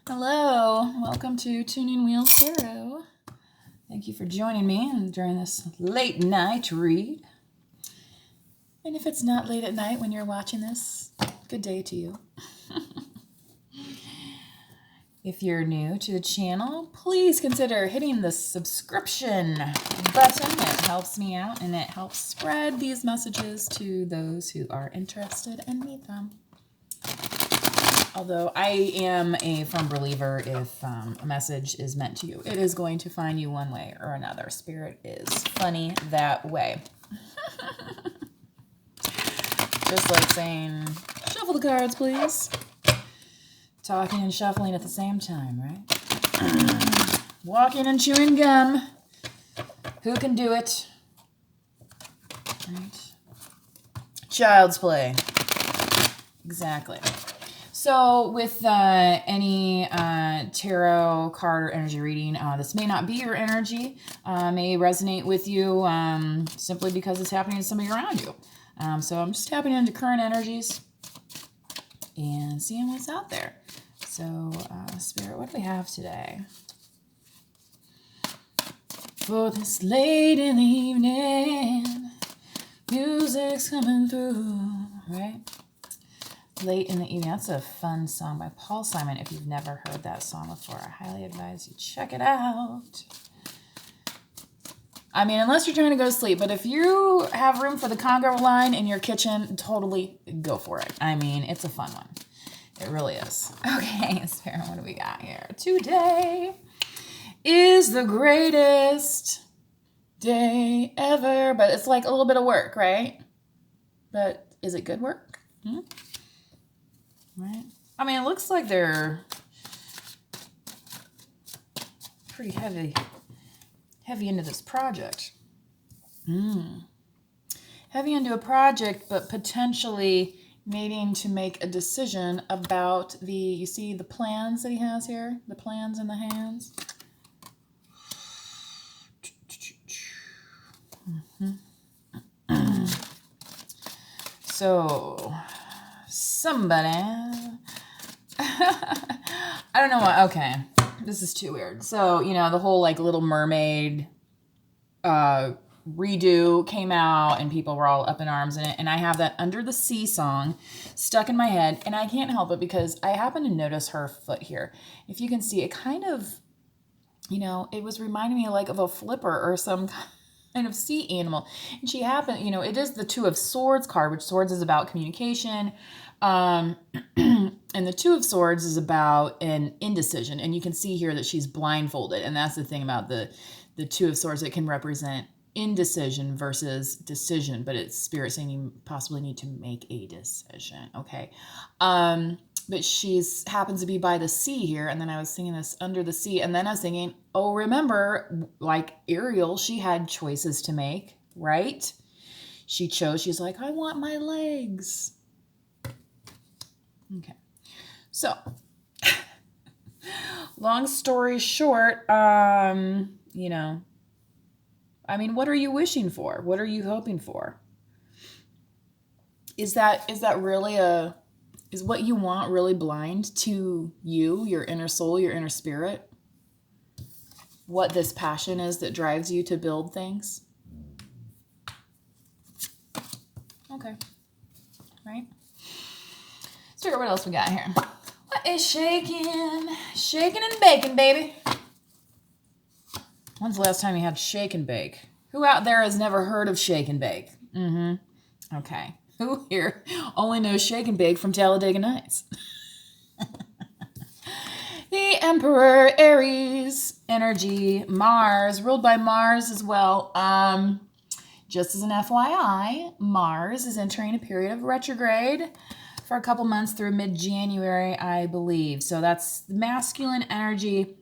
Hello, welcome to Tuning Wheel Tarot. Thank you for joining me during this late night read. And if it's not late at night when you're watching this, good day to you. If you're new to the channel, please consider hitting the subscription button. It helps me out and it helps spread these messages to those who are interested and need them. Although I am a firm believer, if a message is meant to you, it is going to find you one way or another. Spirit is funny that way. Just like saying, shuffle the cards, please. Talking and shuffling at the same time, right? Walking and chewing gum. Who can do it? Right? Child's play. Exactly. So with any tarot card or energy reading, this may not be your energy, may resonate with you simply because it's happening to somebody around you. So I'm just tapping into current energies and seeing what's out there. So Spirit, what do we have today? For this late in the evening, music's coming through, right? Late in the evening. That's a fun song by Paul Simon. If you've never heard that song before, I highly advise you check it out. I mean, unless you're trying to go to sleep, but if you have room for the Congo line in your kitchen, totally go for it. I mean, it's a fun one. It really is. Okay, Spirit, what do we got here? Today is the greatest day ever, but it's like a little bit of work, right? But is it good work? Right? I mean, it looks like they're pretty heavy into this project. Heavy into a project, but potentially needing to make a decision about you see the plans that he has here? The plans in the hands? So, somebody... I don't know what... Okay. This is too weird. So, you know, the whole, like, Little Mermaid redo came out and people were all up in arms in it. And I have that Under the Sea song stuck in my head. And I can't help it because I happen to notice her foot here. If you can see, it kind of, you know, it was reminding me like of a flipper or some kind of sea animal. And she happened, you know, it is the Two of Swords card, which Swords is about communication. And the Two of Swords is about an indecision. And you can see here that she's blindfolded. And that's the thing about the Two of Swords. It can represent indecision versus decision. But it's Spirit saying you possibly need to make a decision. Okay. But she's happens to be by the sea here. And then I was singing this Under the Sea. And then I was thinking, oh, remember, like Ariel, she had choices to make, right? She chose, she's like, I want my legs. Okay. So, long story short, you know, I mean, what are you wishing for? What are you hoping for? Is that really is what you want really blind to you, your inner soul, your inner spirit? What this passion is that drives you to build things? Okay. Right? Spirit, what else we got here? What is shaking? Shaking and baking, baby. When's the last time you had shake and bake? Who out there has never heard of shake and bake? Okay. Who here only knows shake and bake from Talladega Nights? The Emperor, Aries, energy, Mars, ruled by Mars as well. Just as an FYI, Mars is entering a period of retrograde for a couple months through mid-January, I believe. So that's masculine energy.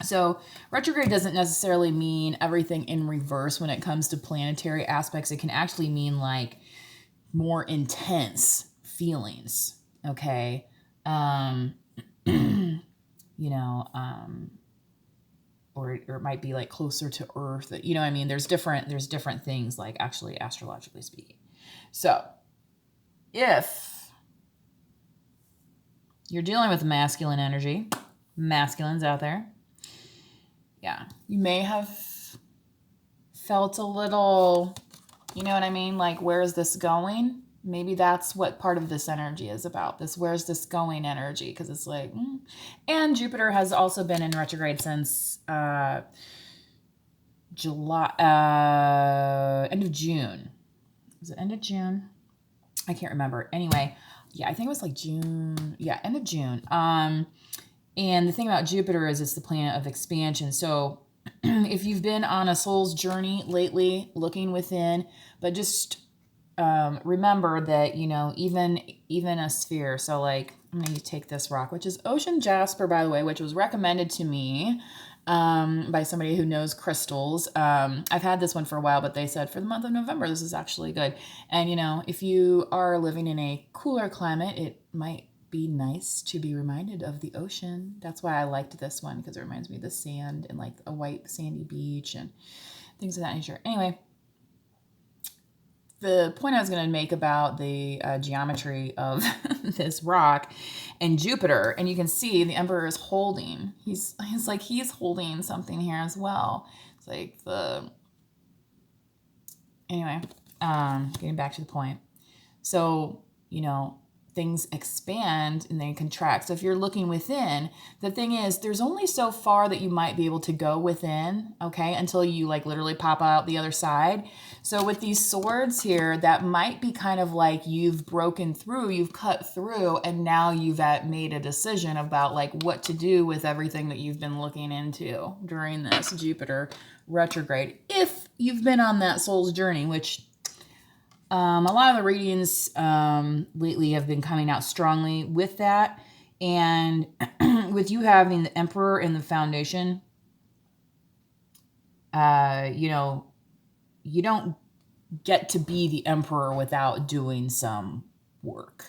So retrograde doesn't necessarily mean everything in reverse when it comes to planetary aspects. It can actually mean like more intense feelings, okay? You know, or it might be like closer to Earth. You know what I mean? There's different things, like actually astrologically speaking. So if you're dealing with masculine energy, masculines out there. Yeah. You may have felt a little, you know what I mean? Like, where is this going? Maybe that's what part of this energy is about. This where's this going energy? Because it's like, And Jupiter has also been in retrograde since July, end of June. Was it end of June? I can't remember. Anyway, yeah, I think it was like June. Yeah, end of June. And the thing about Jupiter is it's the planet of expansion. So if you've been on a soul's journey lately, looking within, but just remember that, you know, even a sphere. So like, I'm going to take this rock, which is ocean jasper, by the way, which was recommended to me by somebody who knows crystals. I've had this one for a while, but they said for the month of November, this is actually good. And, you know, if you are living in a cooler climate, it might be nice to be reminded of the ocean. That's why I liked this one, because it reminds me of the sand and like a white sandy beach and things of that nature. Anyway, the point I was going to make about the geometry of this rock and Jupiter, and you can see the Emperor is holding. He's holding something here as well. It's like anyway, getting back to the point. So, you know, things expand and they contract. So if you're looking within, the thing is, there's only so far that you might be able to go within, okay, until you like literally pop out the other side. So with these swords here, that might be kind of like you've broken through, you've cut through, and now you've made a decision about like what to do with everything that you've been looking into during this Jupiter retrograde. If you've been on that soul's journey, which a lot of the readings lately have been coming out strongly with that. And with you having the Emperor in the foundation, you know, you don't get to be the Emperor without doing some work.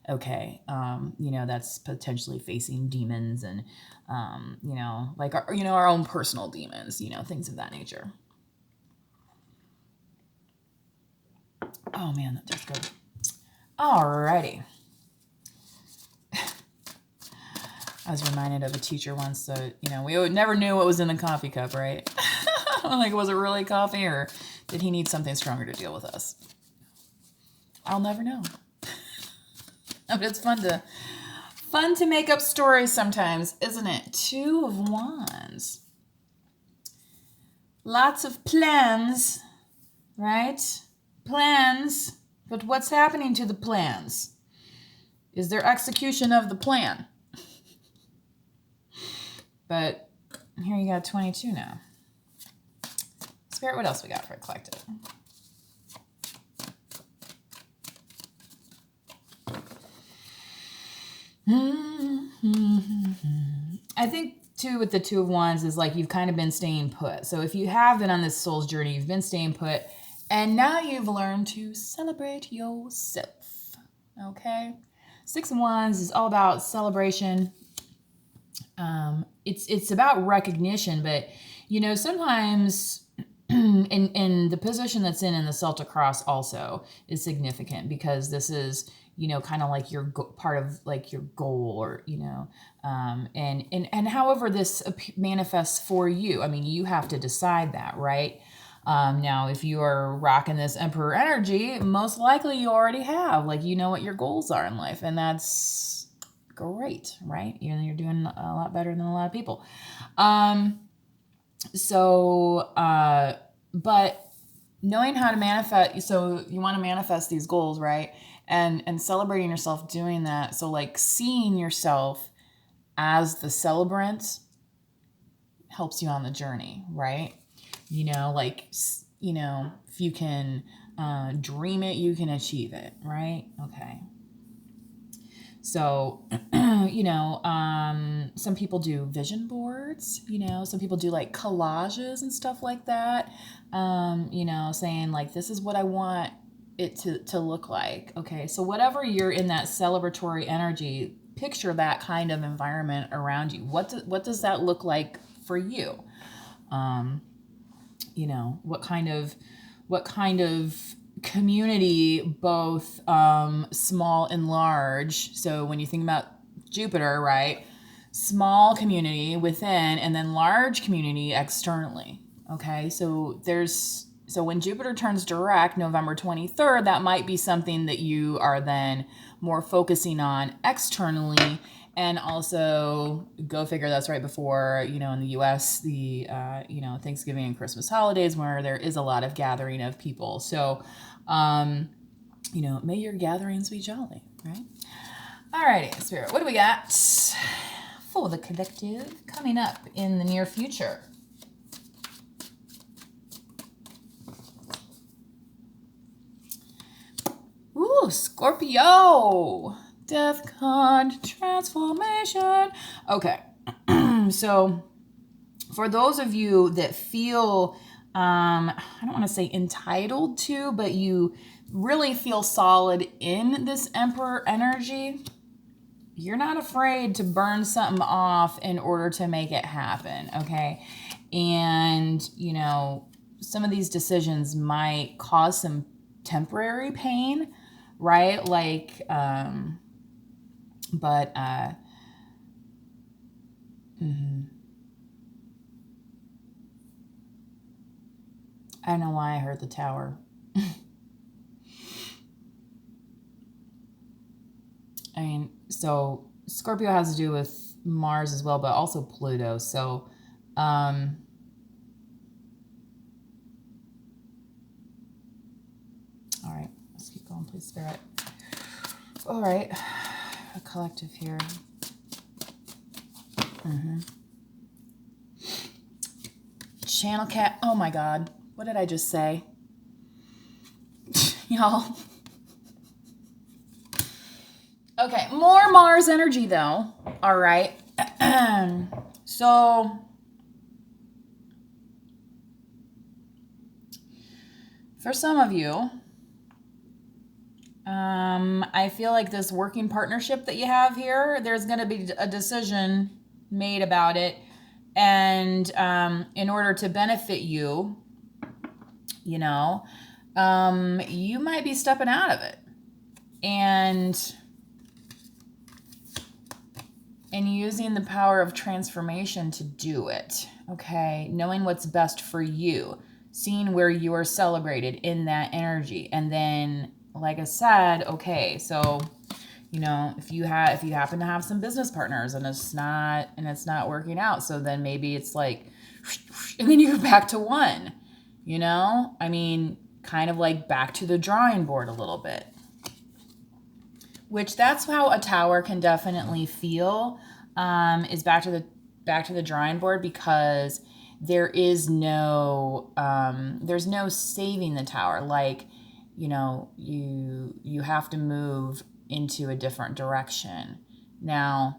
Okay. You know, that's potentially facing demons and, you know, like, our own personal demons, you know, things of that nature. Oh man, that tastes good. Alrighty. I was reminded of a teacher once that, you know, we never knew what was in the coffee cup, right? Like, was it really coffee or did he need something stronger to deal with us? I'll never know. But it's fun to make up stories sometimes, isn't it? 2 of Wands. Lots of plans, right? Plans, but what's happening to the plans? Is there execution of the plan? But here you got 22 now. Spirit, what else we got for a collective? I think too with the 2 of Wands is like you've kind of been staying put. So if you have been on this soul's journey, you've been staying put. And now you've learned to celebrate yourself, okay? 6 of Wands is all about celebration. It's about recognition, but, you know, sometimes in the position that's in the Celtic Cross also is significant because this is, you know, kind of like your part of like your goal or, you know, and however this manifests for you. I mean, you have to decide that, right? Now, if you are rocking this Emperor energy, most likely you already have, like, you know what your goals are in life, and that's great, right? You're doing a lot better than a lot of people. But knowing how to manifest, so you want to manifest these goals, right? And celebrating yourself doing that. So like seeing yourself as the celebrant helps you on the journey, right? You know, like, you know, if you can dream it, you can achieve it, right? Okay. So, you know, some people do vision boards, you know, some people do like collages and stuff like that, you know, saying like, this is what I want it to look like. Okay. So whatever you're in that celebratory energy, picture that kind of environment around you. What does that look like for you? You know, what kind of community, both small and large. So when you think about Jupiter, right? small community within, and then large community externally. Okay, so when Jupiter turns direct November 23rd, that might be something that you are then more focusing on externally. And also, go figure, that's right before, in the US, the, Thanksgiving and Christmas holidays, where there is a lot of gathering of people. So, may your gatherings be jolly, right? Alrighty, Spirit, what do we got for the collective coming up in the near future? Ooh, Scorpio. Death card, transformation. Okay. So for those of you that feel, I don't want to say entitled to, but you really feel solid in this Emperor energy, you're not afraid to burn something off in order to make it happen, okay? And, some of these decisions might cause some temporary pain, right? Like, I don't know why I heard the Tower. I mean, so Scorpio has to do with Mars as well, but also Pluto. So, all right, let's keep going, please, Spirit. All right, a collective here. Channel cat. Oh my God, what did I just say? Y'all. Okay, more Mars energy though. All right. So for some of you, I feel like this working partnership that you have here, there's going to be a decision made about it. And in order to benefit you, you might be stepping out of it. And using the power of transformation to do it, okay? Knowing what's best for you, seeing where you are celebrated in that energy. And then, like I said, okay, so, if you happen to have some business partners and it's not working out, so then maybe it's like, and then you go back to one, I mean, kind of like back to the drawing board a little bit. Which that's how a Tower can definitely feel, is back to the drawing board, because there's no saving the Tower. Like, you have to move into a different direction. Now,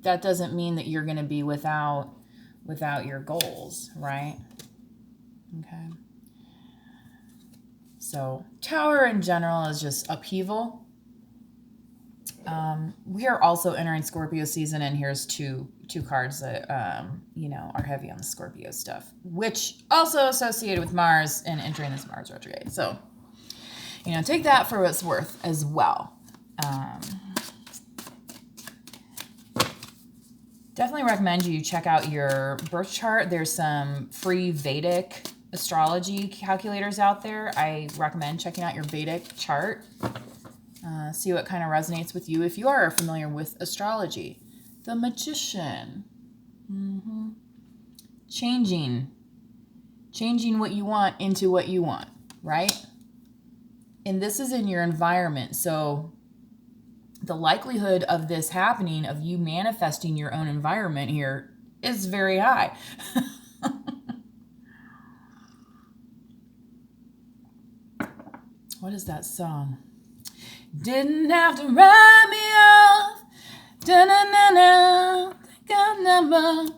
that doesn't mean that you're going to be without your goals, right? Okay. So Tower in general is just upheaval. We are also entering Scorpio season, and here's two cards that are heavy on the Scorpio stuff, which also associated with Mars and entering this Mars retrograde. So take that for what it's worth as well. Definitely recommend you check out your birth chart. There's some free Vedic astrology calculators out there. I recommend checking out your Vedic chart. See what kind of resonates with you if you are familiar with astrology. The Magician. Changing what you want into what you want, right? And this is in your environment. So the likelihood of this happening, of you manifesting your own environment here, is very high. What is that song? Didn't have to write me off. Da-na-na-na. Think I never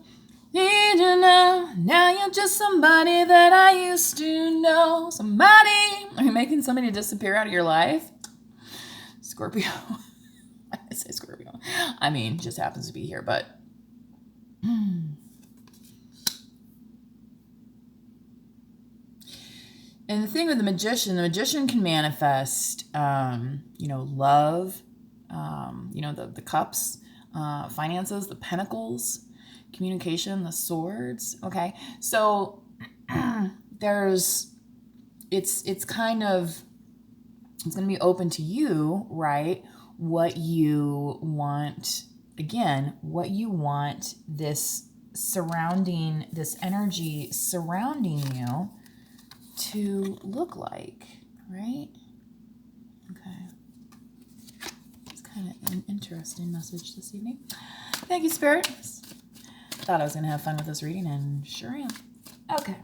need you now. Now you're just somebody that I used to know. Somebody. Are you making somebody disappear out of your life? Scorpio. I say Scorpio. I mean, just happens to be here, but. And the thing with the magician can manifest, love, the cups, finances, the pentacles, communication, the swords. Okay, so it's kind of, it's going to be open to you, right? What you want, again, what you want this energy surrounding you to look like, right? Okay. It's kind of an interesting message this evening. Thank you, Spirit. Thought I was going to have fun with this reading, and sure am. Okay.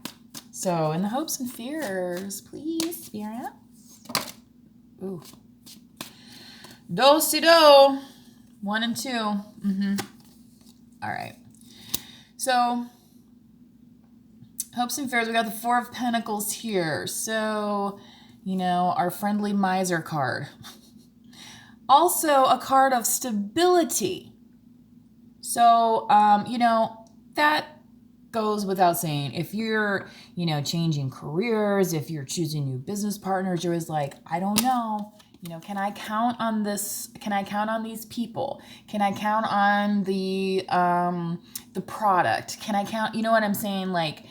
So, in the hopes and fears, please, Spirit. Ooh. Do-si-do. 1 and 2. Mm-hmm. All right. So, hopes and fears. We got the 4 of Pentacles here. So, you know, our friendly miser card. Also, a card of stability. So, you know, that goes without saying. If you're, you know, changing careers, if you're choosing new business partners, you're always like, I don't know, you know, can I count on this? Can I count on these people? Can I count on the product? Can I count, you know what I'm saying? Like,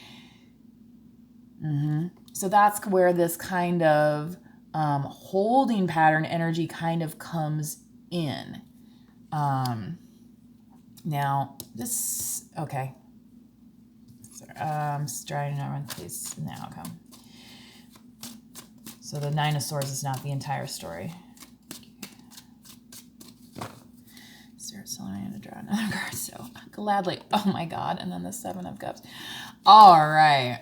so that's where this kind of holding pattern energy kind of comes in. Now this, okay. Striding around place in the outcome. So the 9 of Swords is not the entire story. Start selling to draw another card. So gladly. Oh my God. And then the 7 of Cups. All right.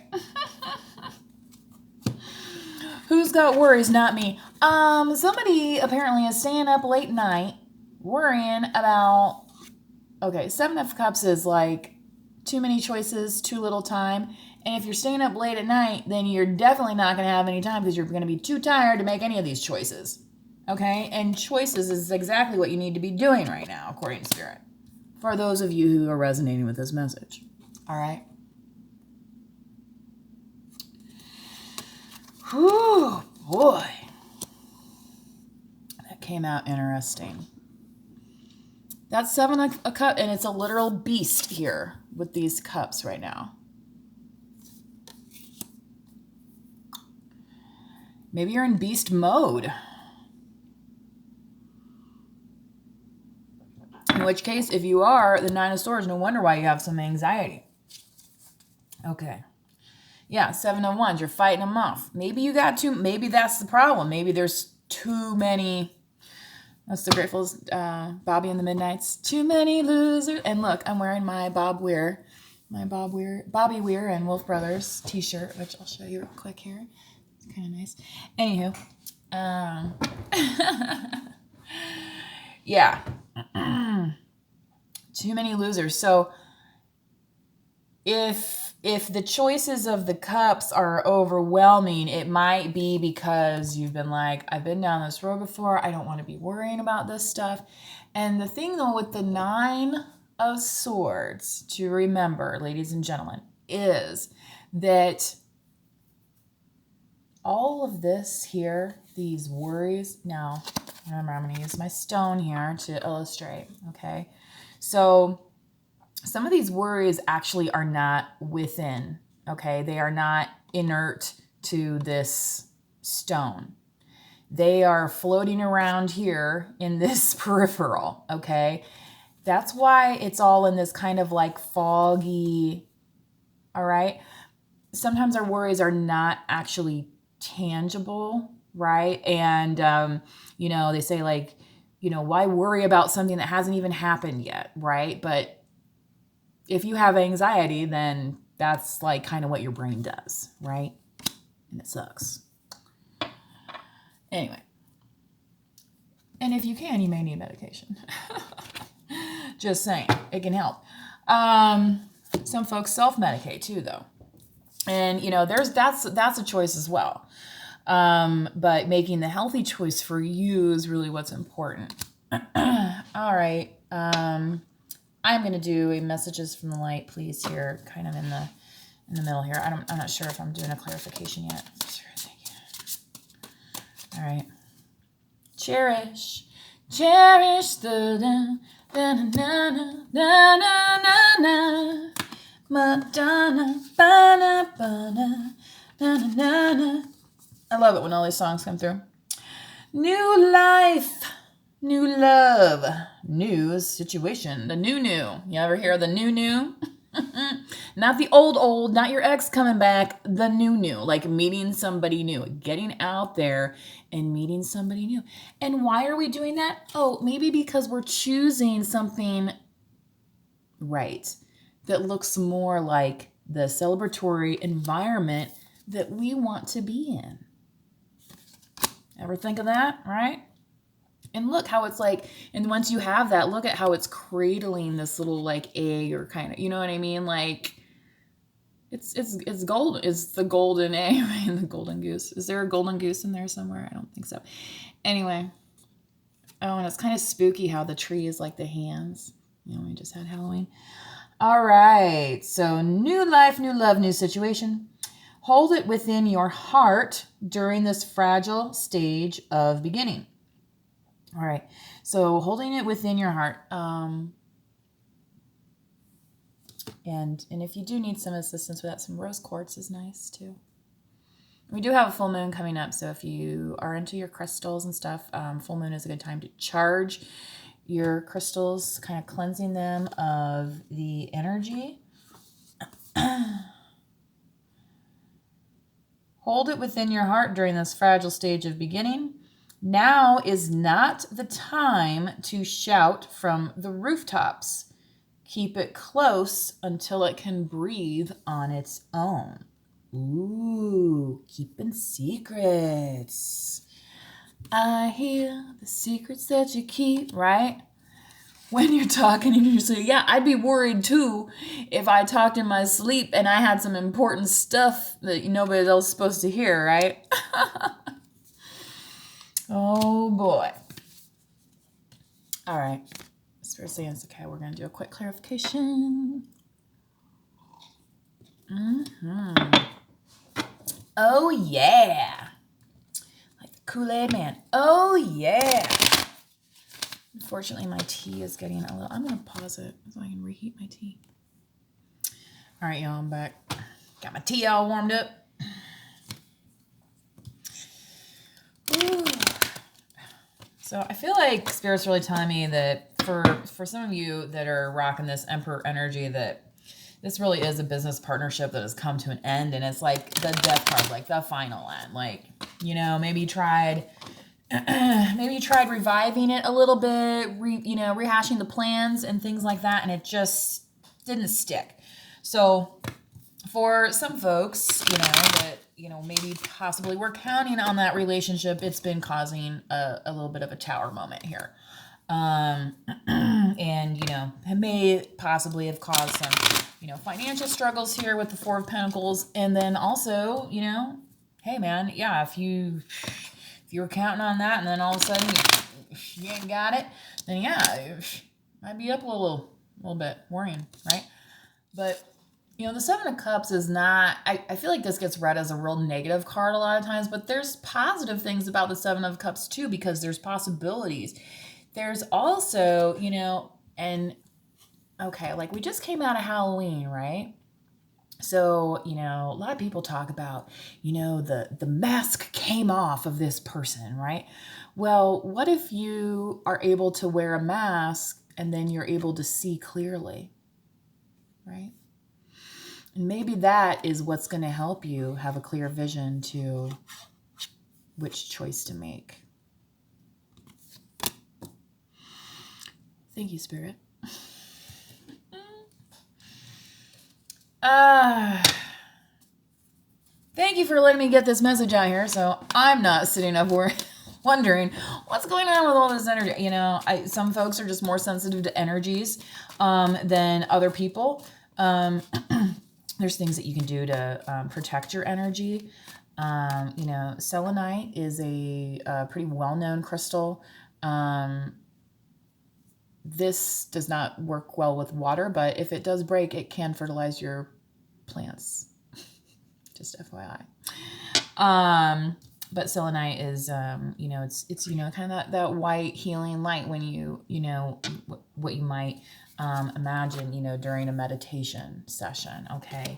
Who's got worries? Not me. Somebody apparently is staying up late night worrying about. Okay, 7 of Cups is like too many choices, too little time. And if you're staying up late at night, then you're definitely not going to have any time because you're going to be too tired to make any of these choices. Okay? And choices is exactly what you need to be doing right now, according to Spirit. For those of you who are resonating with this message. All right? Whew, boy. That came out interesting. That's 7 of Cups, and it's a literal beast here with these cups right now. Maybe you're in beast mode. In which case, if you are, the 9 of Swords, no wonder why you have some anxiety. Okay. Yeah, 7 of Wands, you're fighting them off. Maybe you got too, maybe that's the problem. Maybe there's too many. That's the Grateful's Bobby and the Midnights. Too many losers. And look, I'm wearing my Bobby Weir and Wolf Brothers t-shirt, which I'll show you real quick here. It's kind of nice. Anywho, yeah. Too many losers. So if the choices of the cups are overwhelming, it might be because you've been like, I've been down this road before. I don't want to be worrying about this stuff. And the thing, though, with the 9 of Swords to remember, ladies and gentlemen, is that all of this here, these worries, now, remember, I'm going to use my stone here to illustrate, okay? So some of these worries actually are not within, okay? They are not inert to this stone. They are floating around here in this peripheral, okay? That's why it's all in this kind of like foggy, all right? Sometimes our worries are not actually tangible, right? And, you know, they say like, you know, why worry about something that hasn't even happened yet, right? But if you have anxiety, then that's like kind of what your brain does, right? And it sucks. Anyway. And if you can, you may need medication. Just saying, it can help. Some folks self-medicate too, though. And, you know, that's a choice as well. But making the healthy choice for you is really what's important. All right. I'm going to do a messages from the light, please, here, kind of in the middle here. I'm not sure if I'm doing a clarification yet. Sure, thank you. All right. Cherish the Na na na na na na na. Madonna, ba-na, ba-na, na na na na. I love it when all these songs come through. New life, new love, new situation. The new. You ever hear the new? Not the old, not your ex coming back. The new, like meeting somebody new, getting out there and meeting somebody new. And why are we doing that? Oh, maybe because we're choosing something right that looks more like the celebratory environment that we want to be in. Ever think of that, right? And look how it's like, and once you have that, look at how it's cradling this little like egg or kind of, you know what I mean? Like it's gold. It's the golden egg, right? The golden goose. Is there a golden goose in there somewhere? I don't think so. Anyway. Oh, and it's kind of spooky how the tree is like the hands. You know, we just had Halloween. All right. So new life, new love, new situation. Hold it within your heart during this fragile stage of beginning. All right. So holding it within your heart. And if you do need some assistance with that, some rose quartz is nice too. We do have a full moon coming up. So if you are into your crystals and stuff, full moon is a good time to charge your crystals, kind of cleansing them of the energy. Hold it within your heart during this fragile stage of beginning. Now is not the time to shout from the rooftops. Keep it close until it can breathe on its own. Ooh, keeping secrets. I hear the secrets that you keep, right? When you're talking and you say, yeah, I'd be worried too if I talked in my sleep and I had some important stuff that nobody else is supposed to hear, right? Oh boy. All right. Spirit saying, okay, we're going to do a quick clarification. Oh yeah. Like the Kool-Aid man. Oh yeah. Unfortunately, my tea is getting a little... I'm going to pause it so I can reheat my tea. All right, y'all, I'm back. Got my tea all warmed up. Ooh. So I feel like Spirit's really telling me that for some of you that are rocking this Emperor energy, that this really is a business partnership that has come to an end. And it's like the death card, like the final end. Like, maybe you tried reviving it a little bit, rehashing the plans and things like that, and it just didn't stick. So for some folks, that, maybe possibly we're counting on that relationship, it's been causing a little bit of a tower moment here. And, it may possibly have caused some, financial struggles here with the Four of Pentacles. And then also, hey man, yeah, if you were counting on that and then all of a sudden you ain't got it, then yeah, it might be up a little bit worrying, right? But, the Seven of Cups is not, I feel like this gets read as a real negative card a lot of times, but there's positive things about the Seven of Cups too, because there's possibilities. There's also, and okay, like we just came out of Halloween, right? So, a lot of people talk about, the mask came off of this person, right? Well, what if you are able to wear a mask and then you're able to see clearly, right? And maybe that is what's going to help you have a clear vision to which choice to make. Thank you, Spirit. Thank you for letting me get this message out here, so I'm not sitting up wondering what's going on with all this energy. Some folks are just more sensitive to energies than other people. There's things that you can do to protect your energy. Selenite is a pretty well-known crystal. This does not work well with water, but if it does break, it can fertilize your plants. Just FYI. but selenite is, you know, it's you know, kind of that white healing light when you know, what you might imagine, you know, during a meditation session. Okay.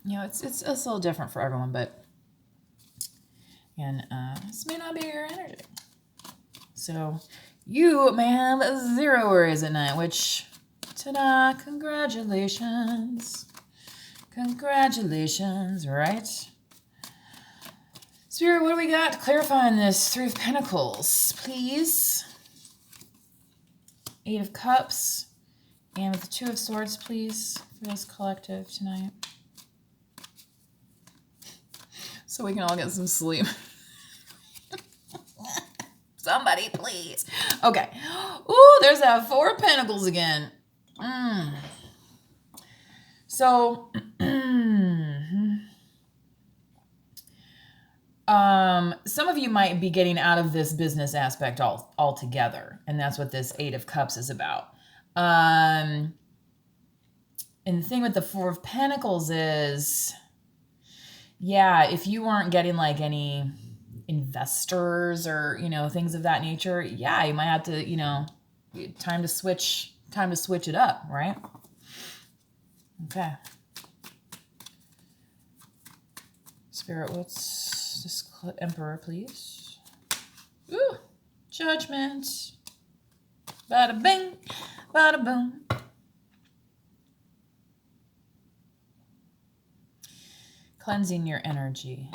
You know, it's a little different for everyone, but, and this may not be your energy. So you may have 0 worries at night, which, ta-da, congratulations. Congratulations, right? Spirit, what do we got to clarify on this? 3 of Pentacles, please. 8 of Cups. And with the 2 of Swords, please, for this collective tonight. So we can all get some sleep. Somebody, please. Okay. Ooh, there's that 4 of Pentacles again. So, some of you might be getting out of this business aspect altogether, and that's what this 8 of Cups is about. And the thing with the 4 of Pentacles is, yeah, if you weren't getting like any investors or, you know, things of that nature, yeah, you might have to, you know, time to switch it up, right? Okay. Spirit, what's this Emperor, please? Ooh, Judgment. Bada bing, bada boom. Cleansing your energy.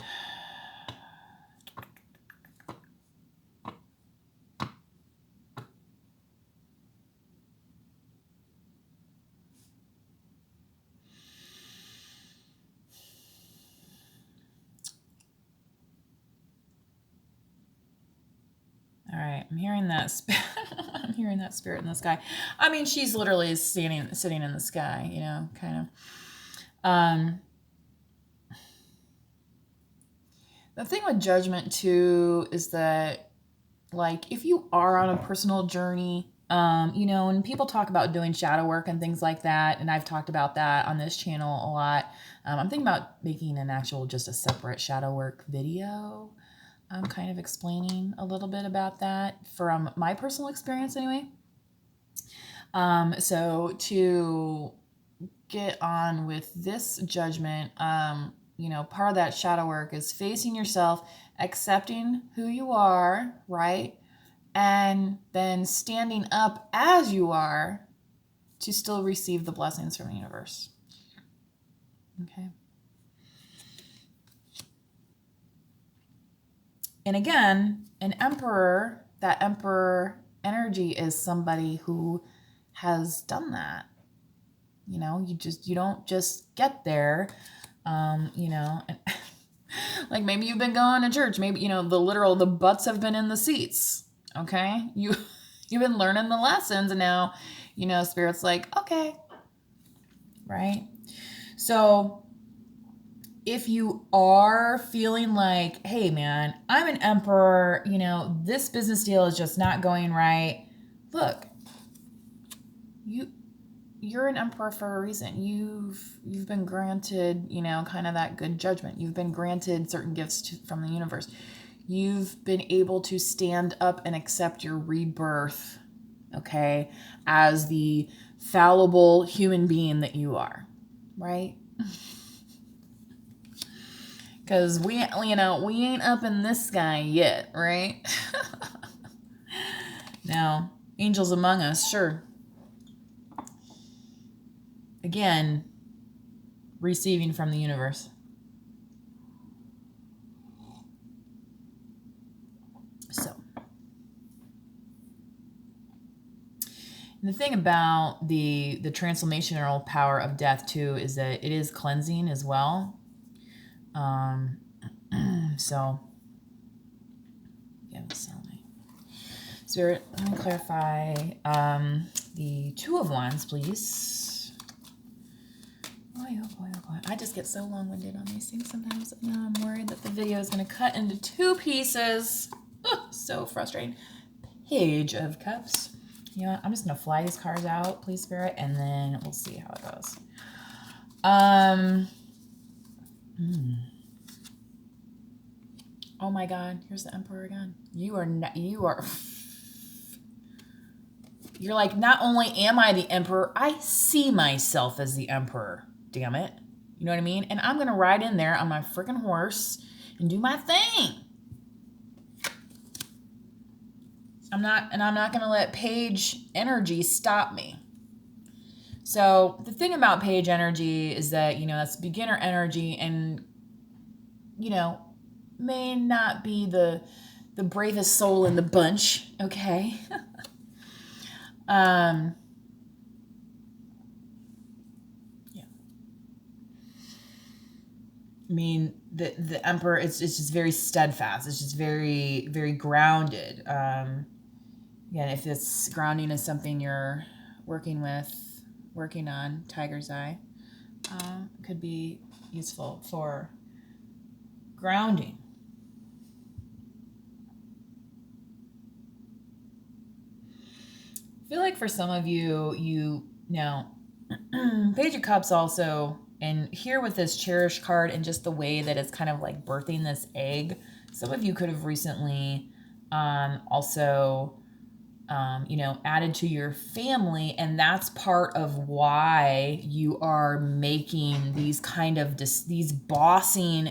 All right, I'm hearing that I'm hearing that spirit in the sky. I mean, she's literally sitting in the sky, you know, kind of. The thing with Judgment too is that, like, if you are on a personal journey, you know, and people talk about doing shadow work and things like that, and I've talked about that on this channel a lot. I'm thinking about making an actual, just a separate shadow work video. I'm kind of explaining a little bit about that from my personal experience anyway. So to get on with this Judgment, you know, part of that shadow work is facing yourself, accepting who you are, right? And then standing up as you are to still receive the blessings from the universe. Okay. And again, an emperor, that emperor energy is somebody who has done that. You know, you don't just get there, you know, and like maybe you've been going to church, maybe, you know, the butts have been in the seats. Okay. You've been learning the lessons, and now, you know, Spirit's like, okay. Right. So if you are feeling like, hey man, I'm an emperor, you know, this business deal is just not going right. Look, you're an emperor for a reason. You've been granted, you know, kind of that good judgment. You've been granted certain gifts from the universe. You've been able to stand up and accept your rebirth, okay, as the fallible human being that you are, right? Because we ain't up in this sky yet, right? Now, angels among us, sure. Again, receiving from the universe. So, and the thing about the transformational power of death too is that it is cleansing as well. So, yeah, Spirit, let me clarify the 2 of Wands, please. Oh boy. I just get so long-winded on these things sometimes. Now I'm worried that the video is going to cut into 2 pieces. Oh, so frustrating. Page of Cups. You know what? I'm just going to fly these cards out, please, Spirit, and then we'll see how it goes. Oh my God, here's the Emperor again. You're like, not only am I the Emperor, I see myself as the Emperor. Damn it. You know what I mean? And I'm going to ride in there on my freaking horse and do my thing. I'm not going to let page energy stop me. So the thing about page energy is that, that's beginner energy and, may not be the bravest soul in the bunch, okay? Yeah. I mean, the Emperor, it's just very steadfast. It's just very, very grounded. Again, if this grounding is something you're working on, Tiger's Eye, could be useful for grounding. I feel like for some of you now, Page of Cups also, and here with this Cherish card and just the way that it's kind of like birthing this egg, some of you could have recently also added to your family, and that's part of why you are making these kind of these bossing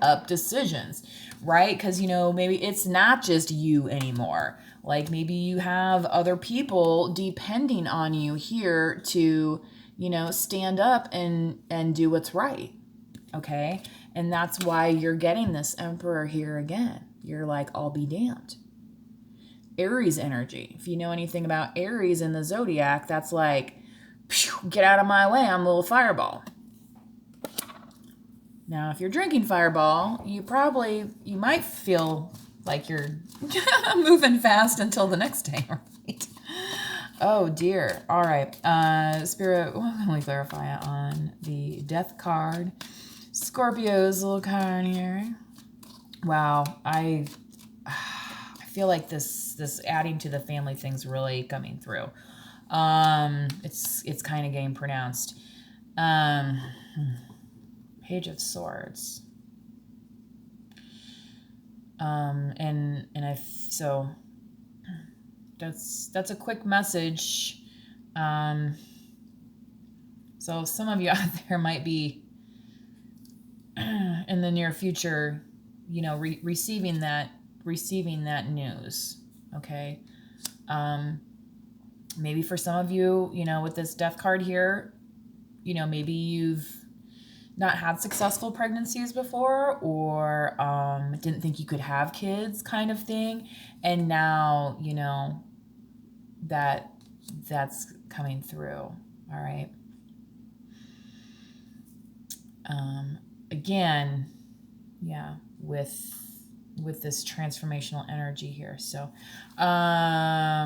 up decisions, right? Because maybe it's not just you anymore. Like maybe you have other people depending on you here to stand up and do what's right. Okay, and that's why you're getting this Emperor here again. You're like, I'll be damned. Aries energy. If you know anything about Aries in the zodiac, that's like, get out of my way, I'm a little fireball. Now, if you're drinking Fireball, you might feel like you're moving fast until the next day, right? Oh dear. All right. Spirit, what can we clarify on the Death card? Scorpio's little card here. Wow. I feel like this adding to the family thing's really coming through. It's kind of getting pronounced. Page of Swords. So that's a quick message. So some of you out there might be in the near future, receiving that news. Okay. Maybe for some of you, with this Death card here, maybe you've not had successful pregnancies before, or didn't think you could have kids, kind of thing, and now that's coming through. All right. Again, yeah, with this transformational energy here. So